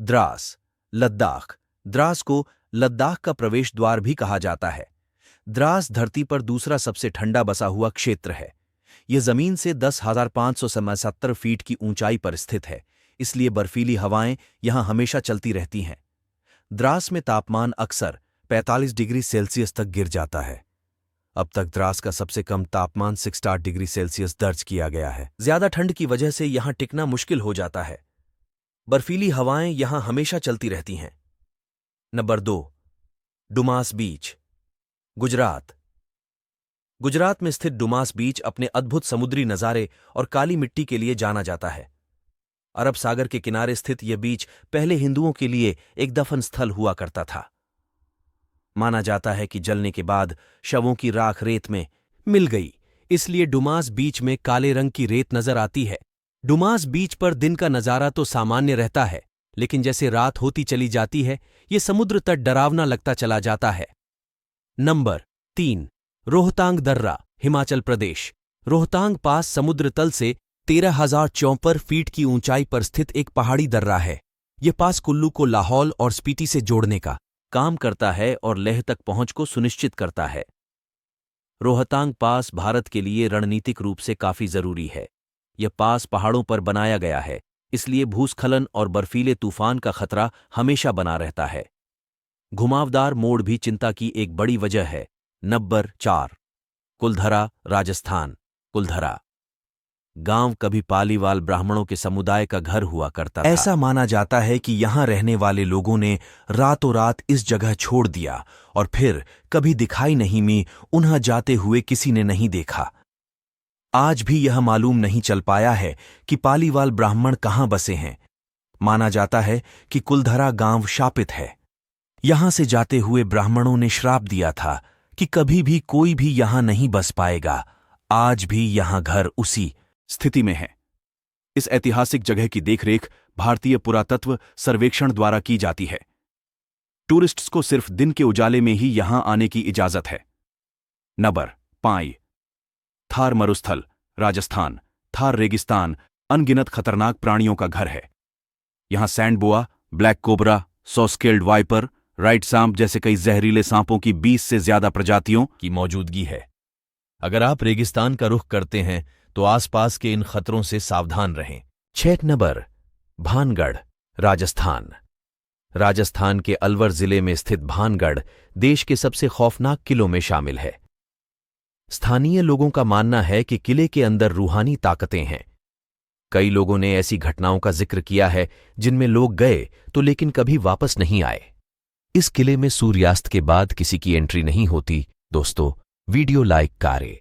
द्रास, लद्दाख। द्रास को लद्दाख का प्रवेश द्वार भी कहा जाता है। द्रास धरती पर दूसरा सबसे ठंडा बसा हुआ क्षेत्र है। यह जमीन से 10,570 फीट की ऊंचाई पर स्थित है, इसलिए बर्फीली हवाएं यहां हमेशा चलती रहती हैं। द्रास में तापमान अक्सर 45 डिग्री सेल्सियस तक गिर जाता है। अब तक द्रास का सबसे कम तापमान 68 डिग्री सेल्सियस दर्ज किया गया है। ज्यादा ठंड की वजह से यहां टिकना मुश्किल हो जाता है। बर्फीली हवाएं यहां हमेशा चलती रहती हैं। नंबर 2, डुमास बीच, गुजरात। गुजरात में स्थित डुमास बीच अपने अद्भुत समुद्री नज़ारे और काली मिट्टी के लिए जाना जाता है। अरब सागर के किनारे स्थित यह बीच पहले हिंदुओं के लिए एक दफन स्थल हुआ करता था। माना जाता है कि जलने के बाद शवों की राख रेत में मिल गई, इसलिए डुमास बीच में काले रंग की रेत नजर आती है। डुमास बीच पर दिन का नजारा तो सामान्य रहता है, लेकिन जैसे रात होती चली जाती है ये समुद्र तट डरावना लगता चला जाता है। नंबर 3, रोहतांग दर्रा, हिमाचल प्रदेश। रोहतांग पास समुद्र तल से 13,054 फीट की ऊंचाई पर स्थित एक पहाड़ी दर्रा है। यह पास कुल्लू को लाहौल और स्पीति से जोड़ने का काम करता है और लेह तक पहुंच को सुनिश्चित करता है। रोहतांग पास भारत के लिए रणनीतिक रूप से काफी जरूरी है। यह पास पहाड़ों पर बनाया गया है, इसलिए भूस्खलन और बर्फीले तूफान का खतरा हमेशा बना रहता है। घुमावदार मोड़ भी चिंता की एक बड़ी वजह है। नंबर 4, कुलधरा, राजस्थान। कुलधरा गांव कभी पालीवाल ब्राह्मणों के समुदाय का घर हुआ करता था। ऐसा माना जाता है कि यहां रहने वाले लोगों ने रातों रात इस जगह छोड़ दिया और फिर कभी दिखाई नहीं मी उन्हें जाते हुए किसी ने नहीं देखा। आज भी यह मालूम नहीं चल पाया है कि पालीवाल ब्राह्मण कहां बसे हैं। माना जाता है कि कुलधरा गांव शापित है। यहां से जाते हुए ब्राह्मणों ने श्राप दिया था कि कभी भी कोई भी यहां नहीं बस पाएगा। आज भी यहां घर उसी स्थिति में है। इस ऐतिहासिक जगह की देखरेख भारतीय पुरातत्व सर्वेक्षण द्वारा की जाती है। टूरिस्ट्स को सिर्फ दिन के उजाले में ही यहां आने की इजाजत है। नंबर 5, थार मरुस्थल, राजस्थान। थार रेगिस्तान अनगिनत खतरनाक प्राणियों का घर है। यहां sand boa, black cobra, saw scaled viper, right सांप जैसे कई जहरीले सांपों की 20 से ज्यादा प्रजातियों की मौजूदगी है। अगर आप रेगिस्तान का रुख करते हैं तो आसपास के इन खतरों से सावधान रहें। 6 नंबर, भानगढ़, राजस्थान। राजस्थान के अलवर जिले में स्थित भानगढ़ देश के सबसे खौफनाक किलों में शामिल है। स्थानीय लोगों का मानना है कि किले के अंदर रूहानी ताकतें हैं। कई लोगों ने ऐसी घटनाओं का जिक्र किया है जिनमें लोग गए तो लेकिन कभी वापस नहीं आए। इस किले में सूर्यास्त के बाद किसी की एंट्री नहीं होती। दोस्तों, वीडियो लाइक करें।